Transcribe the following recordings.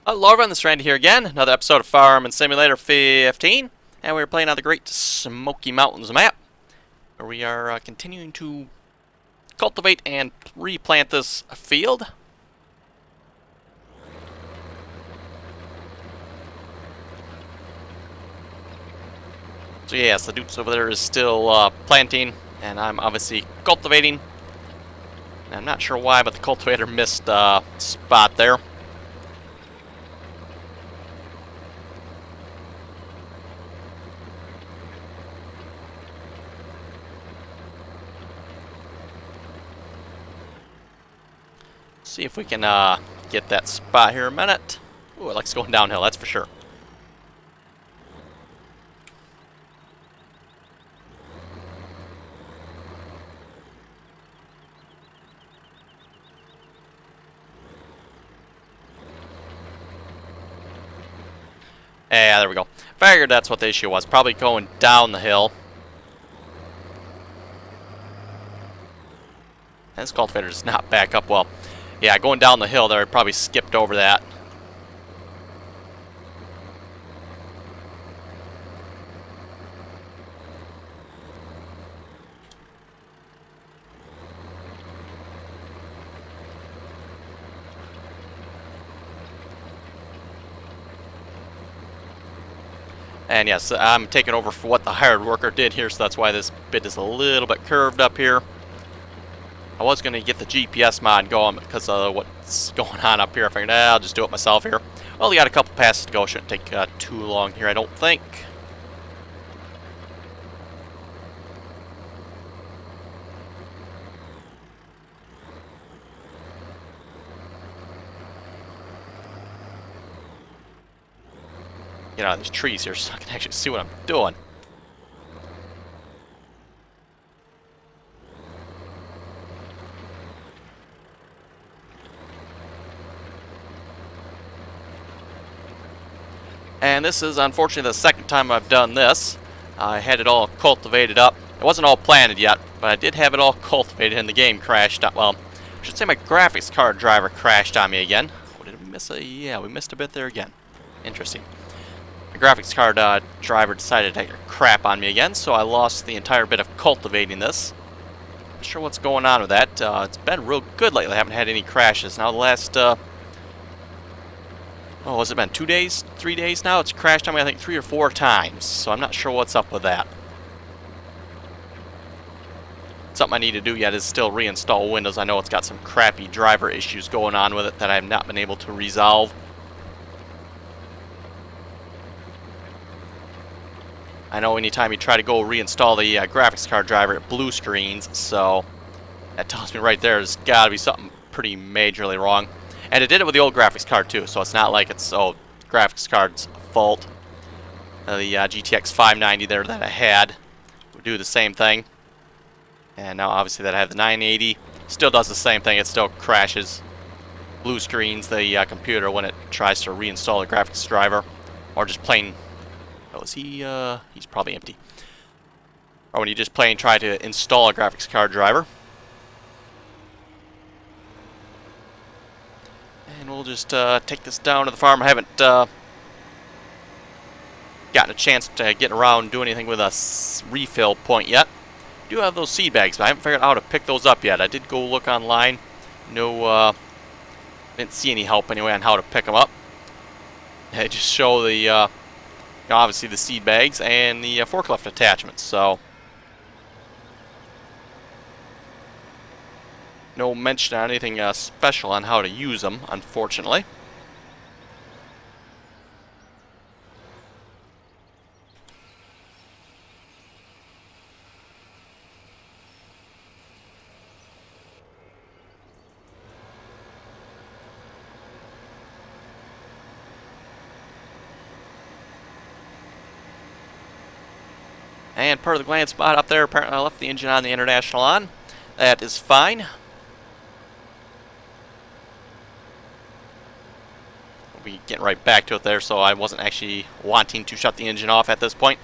Hello everyone, this is Randy here again, another episode of Farm and Simulator 15, and we're playing on the Great Smoky Mountains map, where we are continuing to cultivate and replant this field. So yes, the dudes over there is still planting, and I'm obviously cultivating. And I'm not sure why, but the cultivator missed spot there. See if we can get that spot here in a minute. Ooh, it likes going downhill, that's for sure. Yeah, there we go. Figured that's what the issue was. Probably going down the hill. And this cultivator does not back up well. Yeah, going down the hill there, I probably skipped over that. And yes, I'm taking over for what the hired worker did here, so that's why this bit is a little bit curved up here. I was going to get the GPS mod going because of what's going on up here. I figured, I'll just do it myself here. Well, we got a couple passes to go. Shouldn't take too long here, I don't think. Get out of these trees here so I can actually see what I'm doing. And this is unfortunately the second time I've done this. I had it all cultivated up. It wasn't all planted yet, but I did have it all cultivated and the game crashed. Well, I should say my graphics card driver crashed on me again. Oh, did we miss a... Yeah, we missed a bit there again. Interesting. The graphics card driver decided to take a crap on me again, so I lost the entire bit of cultivating this. Not sure what's going on with that. It's been real good lately. I haven't had any crashes. Now the last... oh, has it been 2 days? 3 days now? It's crashed on me, I think, 3 or 4 times. So I'm not sure what's up with that. Something I need to do yet is still reinstall Windows. I know it's got some crappy driver issues going on with it that I have not been able to resolve. I know anytime you try to go reinstall the graphics card driver, it blue screens. So that tells me right there there's got to be something pretty majorly wrong. And it did it with the old graphics card too, so it's not like it's graphics card's fault. The GTX 590 there that I had would do the same thing. And now obviously that I have the 980, still does the same thing. It still crashes, blue screens the computer when it tries to reinstall the graphics driver, or just plain. Oh, is he? He's probably empty. Or when you just plain try to install a graphics card driver. And we'll just take this down to the farm. I haven't gotten a chance to get around and do anything with a refill point yet. I do have those seed bags, but I haven't figured out how to pick those up yet. I did go look online. No, didn't see any help anyway on how to pick them up. They just show the, obviously the seed bags and the forklift attachments. So no mention on anything special on how to use them, unfortunately. And per the glance spot up there, apparently I left the engine on, the International on. That is fine. We'll be getting right back to it there, so I wasn't actually wanting to shut the engine off at this point.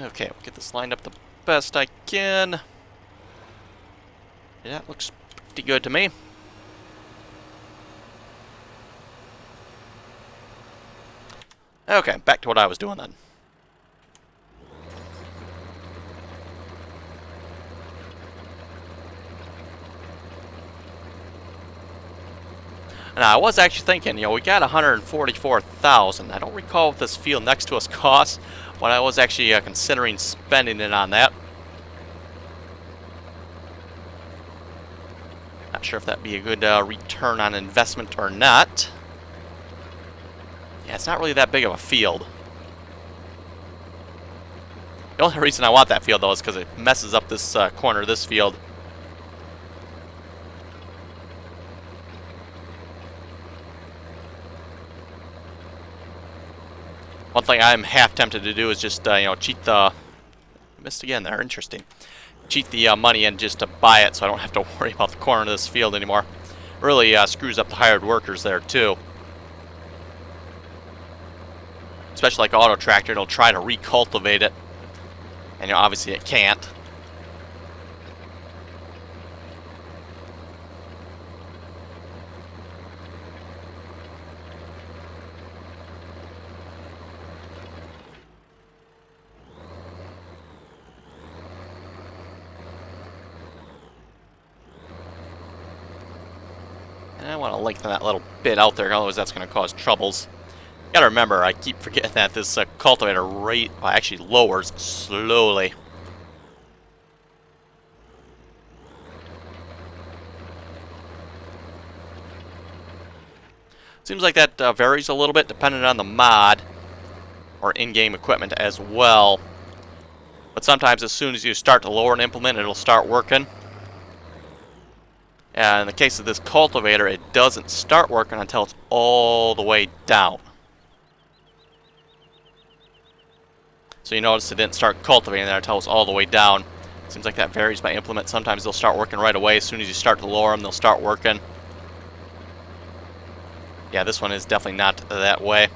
Okay, we'll get this lined up the best I can. Yeah, that looks pretty good to me. Okay, back to what I was doing then. Now, I was actually thinking, you know, we got 144,000. I don't recall what this field next to us costs, but I was actually considering spending it on that. Not sure if that'd be a good return on investment or not. Yeah, it's not really that big of a field. The only reason I want that field, though, is because it messes up this corner of this field. One thing I'm half tempted to do is just, you know, cheat the... Missed again there, interesting. Cheat the money and just to buy it so I don't have to worry about the corner of this field anymore. Really screws up the hired workers there, too. Especially like auto tractor, it'll try to recultivate it. And, you know, obviously it can't. And I want to lengthen that little bit out there, otherwise that's going to cause troubles. Gotta remember, I keep forgetting that this cultivator rate actually lowers slowly. Seems like that varies a little bit depending on the mod or in-game equipment as well. But sometimes as soon as you start to lower an implement, it'll start working. And in the case of this cultivator, it doesn't start working until it's all the way down. So you notice it didn't start cultivating there until it's all the way down. Seems like that varies by implement. Sometimes they'll start working right away. As soon as you start to lower them, they'll start working. Yeah, this one is definitely not that way.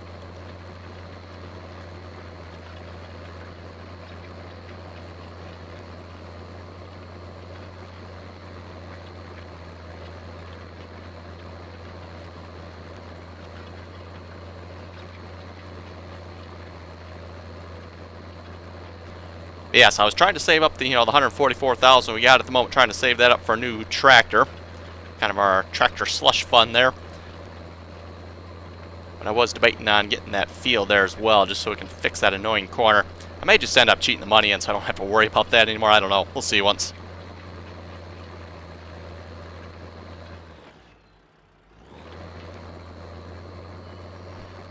Yes, I was trying to save up the, the 144,000 we got at the moment, trying to save that up for a new tractor. Kind of our tractor slush fund there. But I was debating on getting that field there as well, just so we can fix that annoying corner. I may just end up cheating the money in so I don't have to worry about that anymore. I don't know. We'll see once.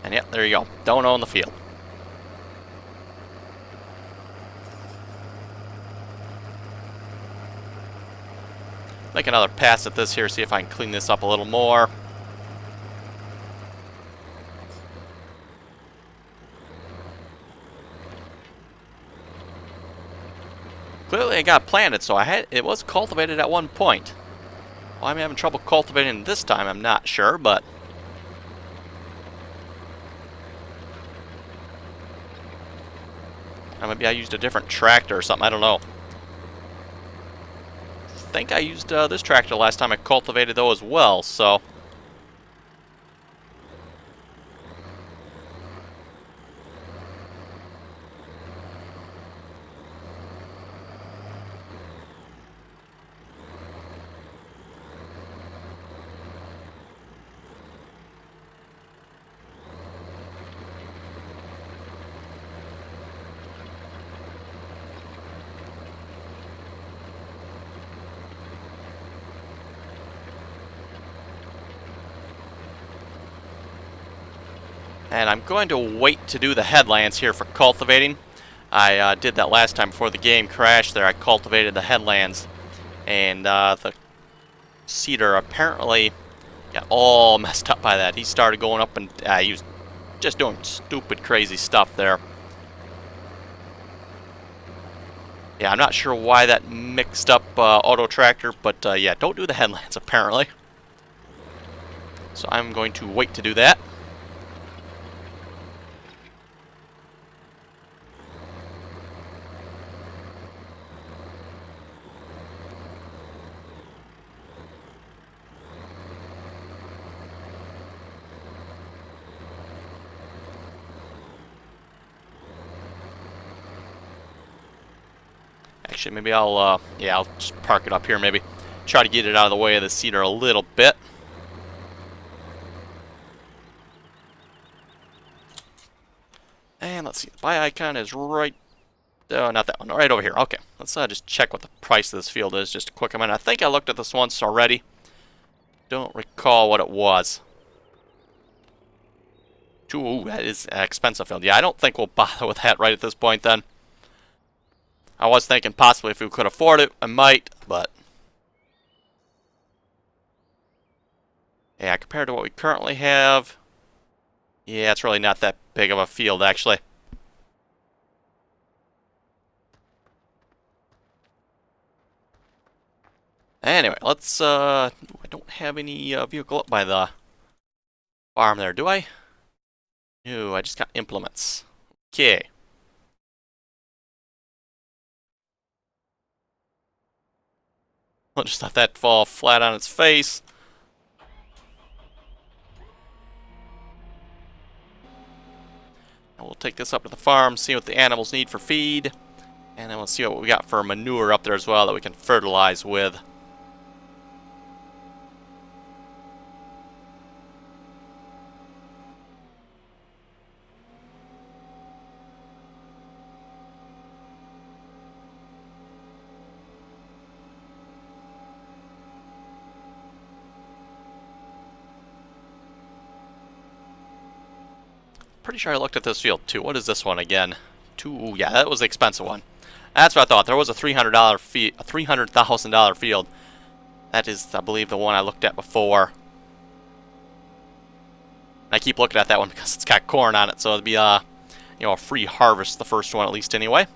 And yep, there you go. Don't own the field. Make another pass at this here, see if I can clean this up a little more. Clearly I got planted, so it was cultivated at one point. Why I'm having trouble cultivating this time, I'm not sure, but... maybe I used a different tractor or something, I don't know. I think I used this tractor last time I cultivated though as well, so... And I'm going to wait to do the headlands here for cultivating. I did that last time before the game crashed there. I cultivated the headlands. And the seeder apparently got all messed up by that. He started going up and he was just doing stupid, crazy stuff there. Yeah, I'm not sure why that mixed up auto tractor, but yeah, don't do the headlands apparently. So I'm going to wait to do that. Actually, maybe I'll, yeah, I'll just park it up here maybe. Try to get it out of the way of the cedar a little bit. And let's see, the buy icon is right, not that one, right over here. Okay, let's just check what the price of this field is just a quick minute. I think I looked at this once already. Don't recall what it was. Ooh, that is an expensive field. Yeah, I don't think we'll bother with that right at this point then. I was thinking possibly if we could afford it, I might, but... yeah, compared to what we currently have... yeah, it's really not that big of a field, actually. Anyway, let's, I don't have any vehicle up by the farm there, do I? No, I just got implements. Okay. I'll just let that fall flat on its face. And we'll take this up to the farm, see what the animals need for feed. And then we'll see what we got for manure up there as well that we can fertilize with. Pretty sure I looked at this field too. What is this one again? Ooh, yeah, that was the expensive one. That's what I thought. There was a $300,000 field. That is, I believe, the one I looked at before. And I keep looking at that one because it's got corn on it, so it'd be you know, a free harvest, the first one at least anyway.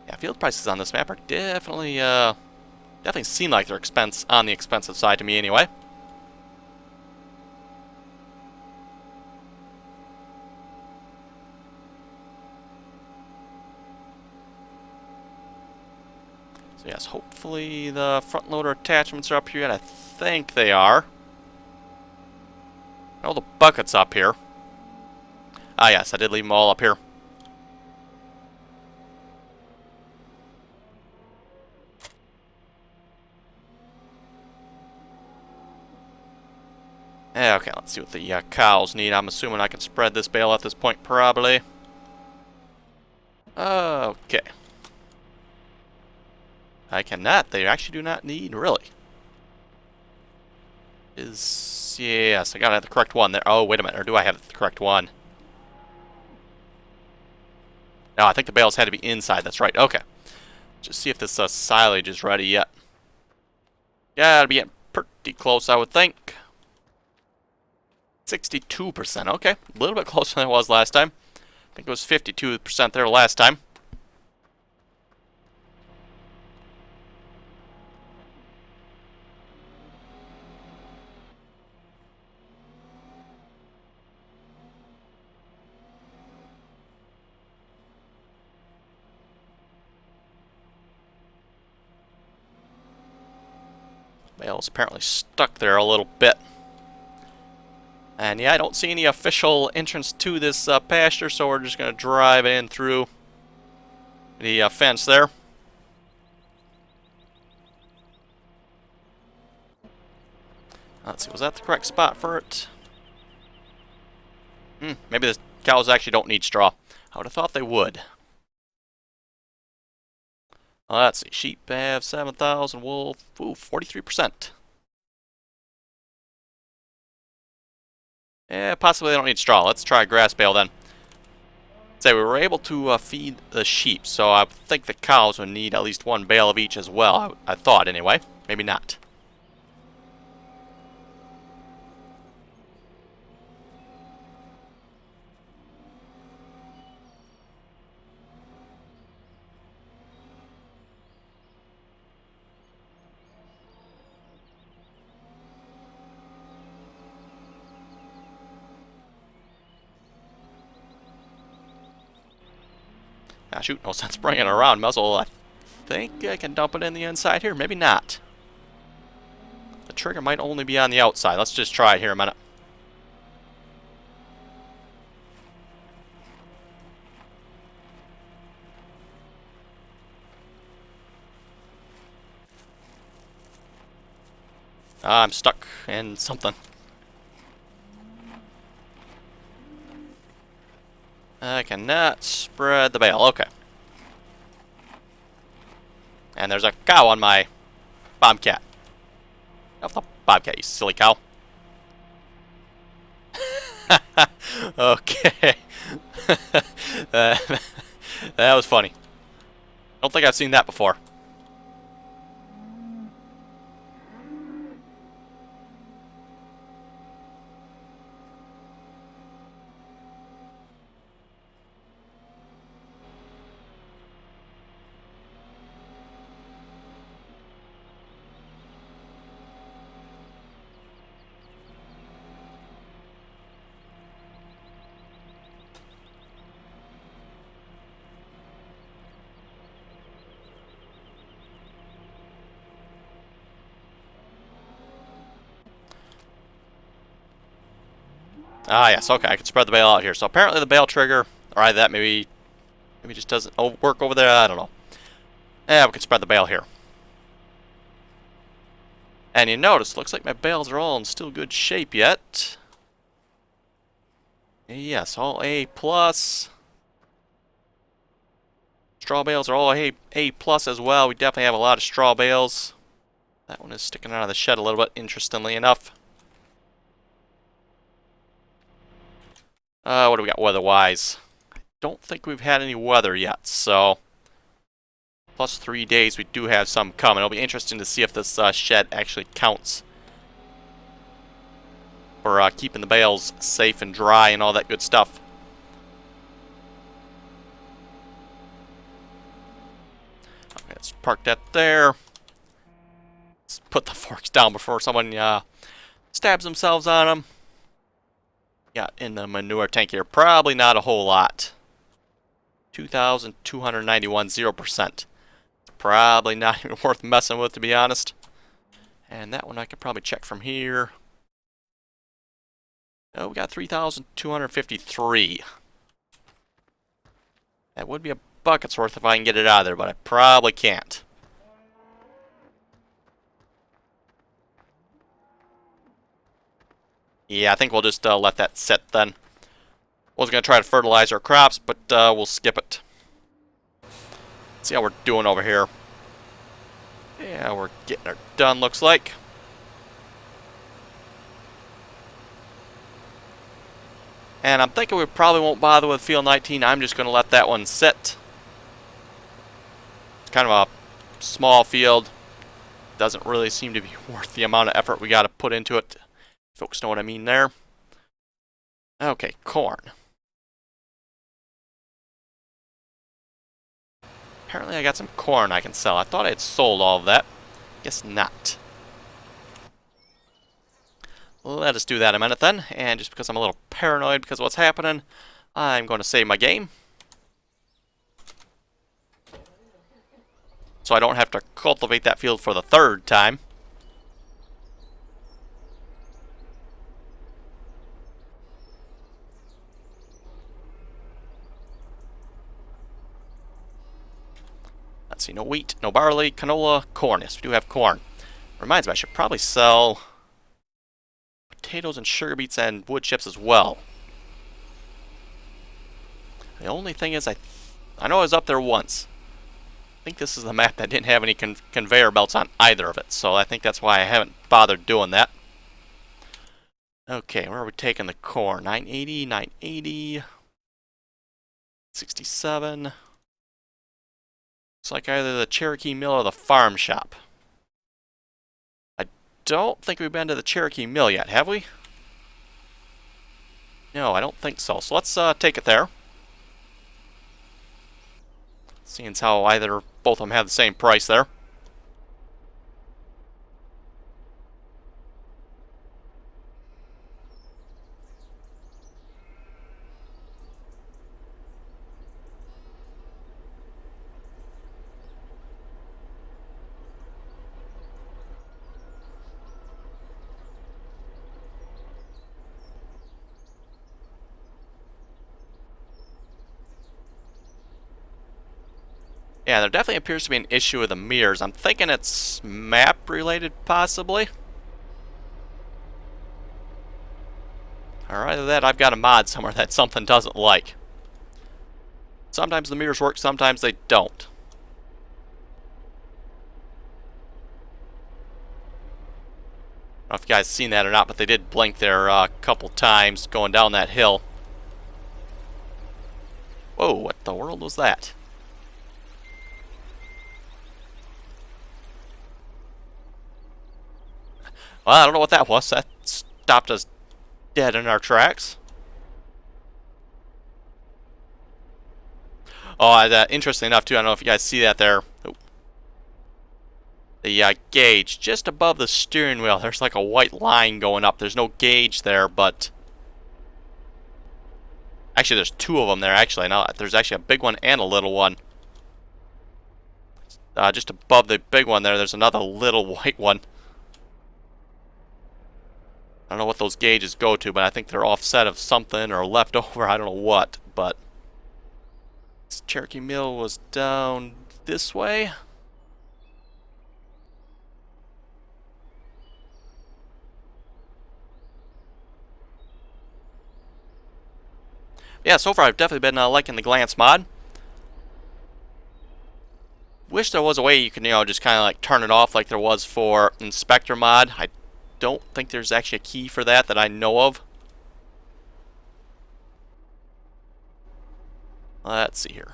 Yeah, field prices on this map are definitely definitely seem like they're on the expensive side to me anyway. So yes, hopefully the front loader attachments are up here, and I think they are. Oh, the bucket's up here. Ah yes, I did leave them all up here. Okay, let's see what the cows need. I'm assuming I can spread this bale at this point, probably. Okay. I cannot. They actually do not need, really. Yes, I gotta have the correct one there. Oh, wait a minute. Or do I have the correct one? No, I think the bales had to be inside. That's right. Okay. Just see if this silage is ready yet. Yeah, it'll be getting pretty close, I would think. 62%. Okay. A little bit closer than it was last time. I think it was 52% there last time. Bale's apparently stuck there a little bit. And yeah, I don't see any official entrance to this pasture, so we're just going to drive in through the fence there. Let's see, was that the correct spot for it? Maybe the cows actually don't need straw. I would have thought they would. Let's see, sheep have 7,000, wool, 43%. Yeah, possibly they don't need straw. Let's try a grass bale then. Say we were able to feed the sheep, so I think the cows would need at least one bale of each as well. I thought anyway. Maybe not. Ah, shoot, no sense bringing it around. Muzzle, I think I can dump it in the inside here. Maybe not. The trigger might only be on the outside. Let's just try it here a minute. I'm stuck in something. I cannot spread the bale. Okay. And there's a cow on my Bobcat. Off the Bobcat, you silly cow. Okay. That was funny. Don't think I've seen that before. Ah, yes, okay, I can spread the bale out here. So apparently the bale trigger, or either that maybe just doesn't work over there, I don't know. Yeah, we can spread the bale here. And you notice, looks like my bales are all in still good shape yet. Yes, all A+. Straw bales are all A+ as well. We definitely have a lot of straw bales. That one is sticking out of the shed a little bit, interestingly enough. What do we got weather-wise? I don't think we've had any weather yet, so... Plus 3 days, we do have some coming. It'll be interesting to see if this shed actually counts for keeping the bales safe and dry and all that good stuff. Okay, let's park that there. Let's put the forks down before someone stabs themselves on them. Yeah, in the manure tank here, probably not a whole lot. 2,291, 0%. Probably not even worth messing with, to be honest. And that one I could probably check from here. Oh, we got 3,253. That would be a bucket's worth if I can get it out of there, but I probably can't. Yeah, I think we'll just let that sit then. Was going to try to fertilize our crops, but we'll skip it. Let's see how we're doing over here. Yeah, we're getting her done, looks like. And I'm thinking we probably won't bother with field 19. I'm just going to let that one sit. It's kind of a small field. Doesn't really seem to be worth the amount of effort we got to put into it. Folks know what I mean there. Okay, corn. Apparently I got some corn I can sell. I thought I had sold all of that. Guess not. Let us do that in a minute then. And just because I'm a little paranoid because of what's happening, I'm going to save my game. So I don't have to cultivate that field for the third time. Let's see, no wheat, no barley, canola, corn. Yes, we do have corn. Reminds me, I should probably sell potatoes and sugar beets and wood chips as well. The only thing is, I know I was up there once. I think this is the map that didn't have any conveyor belts on either of it, so I think that's why I haven't bothered doing that. Okay, where are we taking the corn? 980, 980, 67. Looks like either the Cherokee Mill or the farm shop. I don't think we've been to the Cherokee Mill yet, have we? No, I don't think so. So let's take it there. Seeing as how both of them have the same price there. Yeah, there definitely appears to be an issue with the mirrors. I'm thinking it's map related, possibly. Or either that, I've got a mod somewhere that something doesn't like. Sometimes the mirrors work, sometimes they don't. I don't know if you guys seen that or not, but they did blink there a couple times going down that hill. Whoa, what the world was that? Well, I don't know what that was. That stopped us dead in our tracks. Oh, interesting enough, too, I don't know if you guys see that there. Oop. The gauge just above the steering wheel. There's like a white line going up. There's no gauge there, but... Actually, there's two of them there, actually. Now, there's actually a big one and a little one. Just above the big one there, there's another little white one. I don't know what those gauges go to, but I think they're offset of something or left over. I don't know what, but... This Cherokee Mill was down this way. Yeah, so far I've definitely been liking the glance mod. Wish there was a way you can, just kind of like turn it off like there was for Inspector mod. I don't think there's actually a key for that I know of. Let's see here.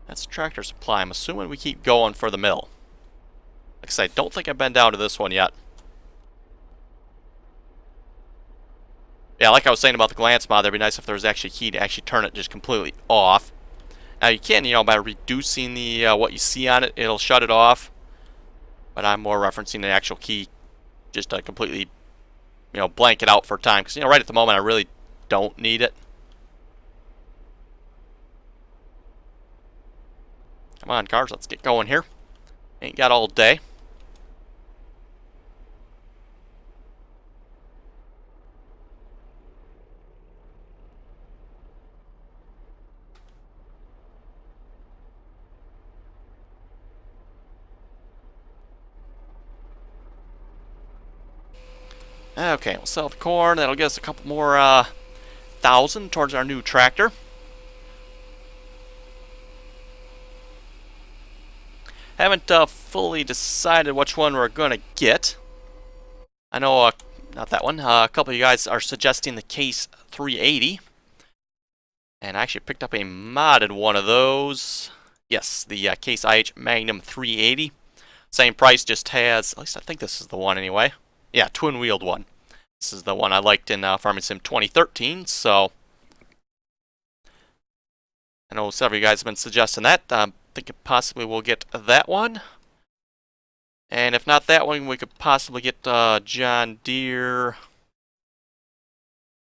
That's tractor supply. I'm assuming we keep going for the mill. Like I said, I don't think I've been down to this one yet. Yeah, like I was saying about the glance mod, it'd be nice if there was actually a key to actually turn it just completely off. Now you can, by reducing the what you see on it, it'll shut it off. But I'm more referencing the actual key just to completely, blank it out for time. Because, right at the moment, I really don't need it. Come on, cars, let's get going here. Ain't got all day. Okay, we'll sell the corn. That'll get us a couple more thousand towards our new tractor. Haven't fully decided which one we're going to get. I know, not that one. A couple of you guys are suggesting the Case 380. And I actually picked up a modded one of those. Yes, the Case IH Magnum 380. Same price, just has, at least I think this is the one anyway. Yeah, twin-wheeled one. This is the one I liked in Farming Sim 2013, so... I know several of you guys have been suggesting that. I'm thinking possibly we'll get that one. And if not that one, we could possibly get John Deere.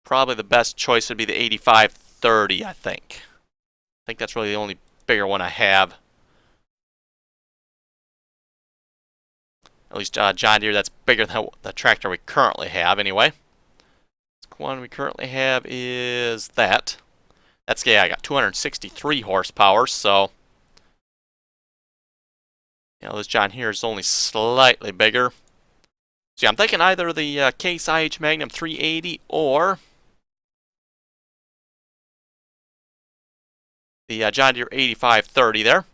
Probably the best choice would be the 8530, I think. I think that's really the only bigger one I have. At least John Deere, that's bigger than the tractor we currently have, anyway. The one we currently have is that. That's, yeah, I got 263 horsepower, so... this John here is only slightly bigger. So yeah, I'm thinking either the Case IH Magnum 380 or... the John Deere 8530 there.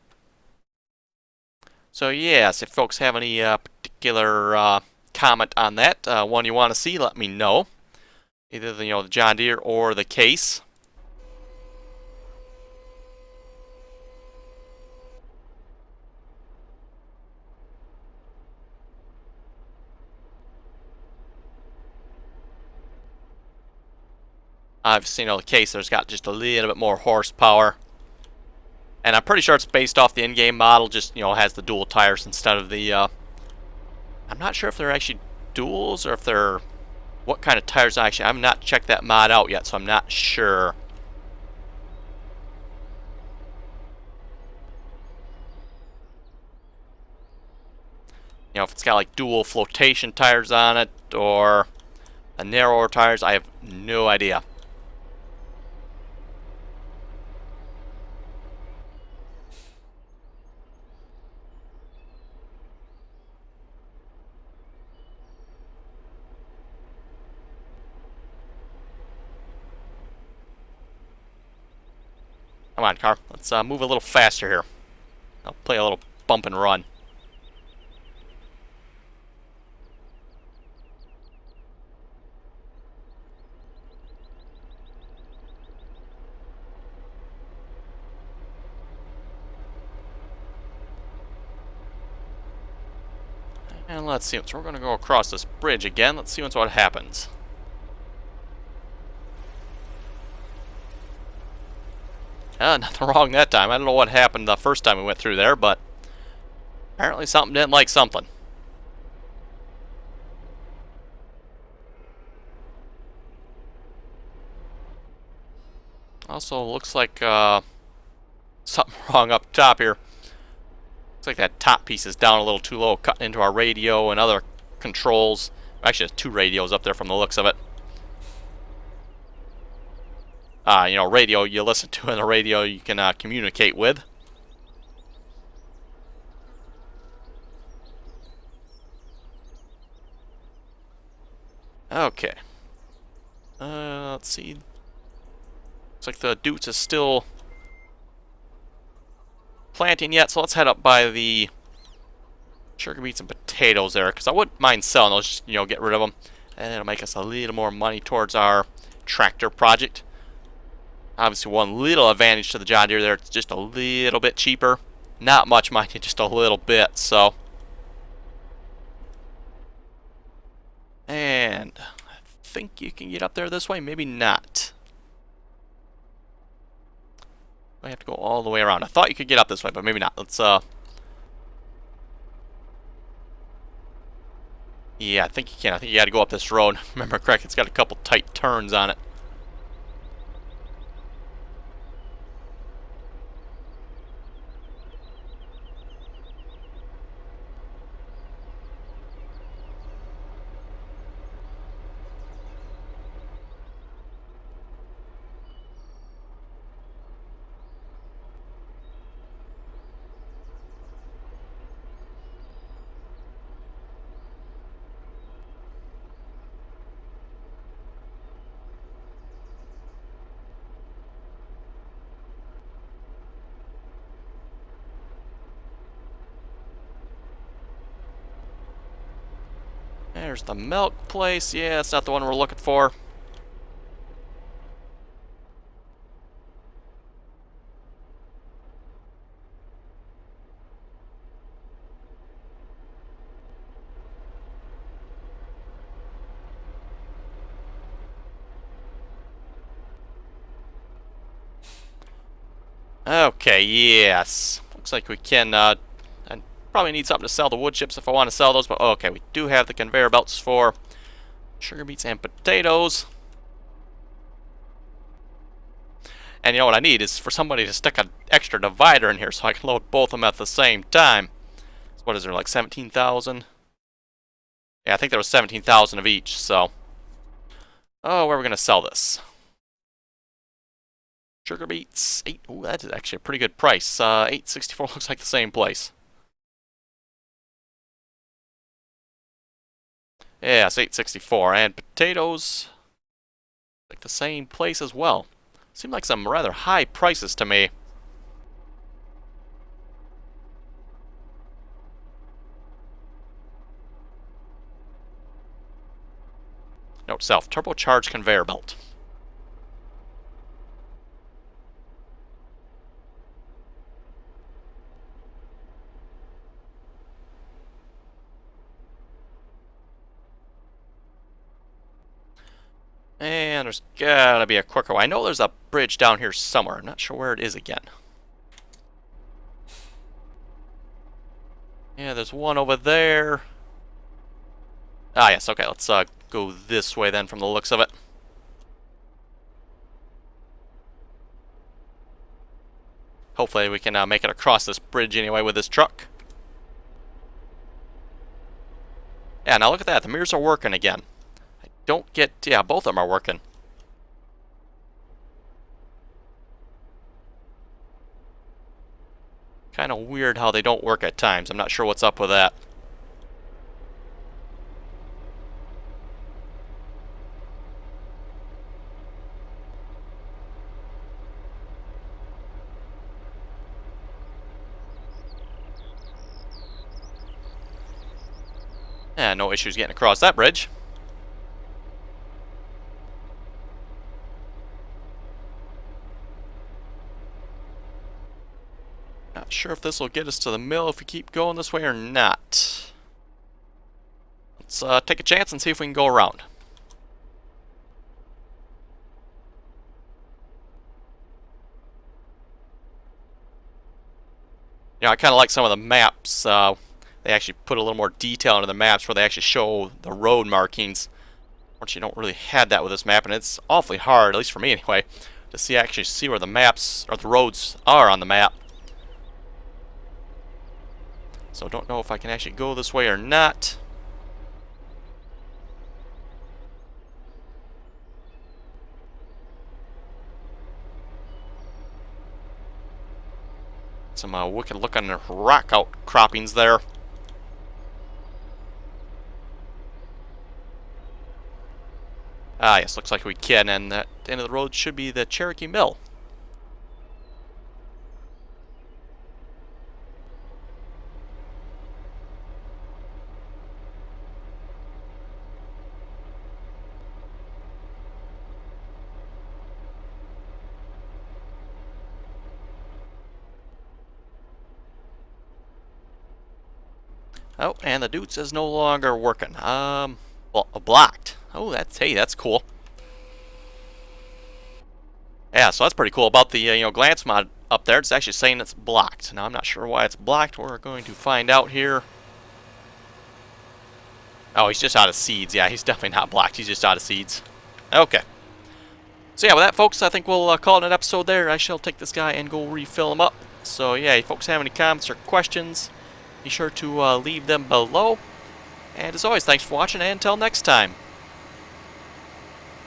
So yes, if folks have any particular comment on that, one you want to see, let me know. Either the John Deere or the Case. Obviously, the Case there's got just a little bit more horsepower. And I'm pretty sure it's based off the in-game model, just, has the dual tires instead of the, I'm not sure if they're actually duals or if they're, what kind of tires actually, I've not checked that mod out yet, so I'm not sure. If it's got like dual flotation tires on it or a narrower tires, I have no idea. Come on, car. Let's move a little faster here. I'll play a little bump and run. And let's see. So we're going to go across this bridge again. Let's see what happens. Nothing wrong that time. I don't know what happened the first time we went through there, but apparently something didn't like something. Also, looks like something wrong up top here. Looks like that top piece is down a little too low, cutting into our radio and other controls. Actually, there's two radios up there from the looks of it. You know, radio you listen to and the radio you can communicate with. Okay. Let's see. Looks like the Dutes is still planting yet, so let's head up by the sugar beets and potatoes there, because I wouldn't mind selling those, just, you know, get rid of them, and it'll make us a little more money towards our tractor project. Obviously, one little advantage to the John Deere there, it's just a little bit cheaper. Not much, mind you, just a little bit, so. And I think you can get up there this way, maybe not. I have to go all the way around. I thought you could get up this way, but maybe not. Let's, yeah, I think you can. I think you got to go up this road. Remember correct, it's got a couple tight turns on it. There's the milk place. Yeah, that's not the one we're looking for. Okay, yes. Looks like we can, I probably need something to sell the wood chips if I want to sell those, but okay, we do have the conveyor belts for sugar beets and potatoes. And you know what I need is for somebody to stick an extra divider in here so I can load both of them at the same time. So what is there, like 17,000? Yeah, I think there was 17,000 of each, so. Oh, where are we going to sell this? Sugar beets, ooh, that is actually a pretty good price. 864 looks like the same place. Yeah, it's 864. And potatoes, like the same place as well. Seem like some rather high prices to me. Note self, turbocharged conveyor belt. And there's gotta be a quicker way. I know there's a bridge down here somewhere. I'm not sure where it is again. Yeah, there's one over there. Ah, yes, okay, let's go this way then from the looks of it. Hopefully we can make it across this bridge anyway with this truck. Yeah, now look at that. The mirrors are working again. I don't get... Yeah, both of them are working. Kind of weird how they don't work at times. I'm not sure what's up with that. No issues getting across that bridge. Not sure if this will get us to the mill if we keep going this way or not. Let's take a chance and see if we can go around. You know, I kind of like some of the maps. They actually put a little more detail into the maps where they actually show the road markings. Which you don't really have that with this map, and it's awfully hard, at least for me anyway, to actually see where the maps or the roads are on the map. So don't know if I can actually go this way or not. Some wicked looking rock outcroppings there. Ah, yes, looks like we can, and that end of the road should be the Cherokee Mill. Oh, and the Dutes is no longer working. Well, blocked. Oh, that's cool. Yeah, so that's pretty cool about the glance mod up there. It's actually saying it's blocked. Now I'm not sure why it's blocked. We're going to find out here. Oh, he's just out of seeds. Yeah, he's definitely not blocked. He's just out of seeds. Okay. So yeah, with that, folks, I think we'll call it an episode there. I shall take this guy and go refill him up. So yeah, if folks have any comments or questions, be sure to leave them below. And as always, thanks for watching, and until next time.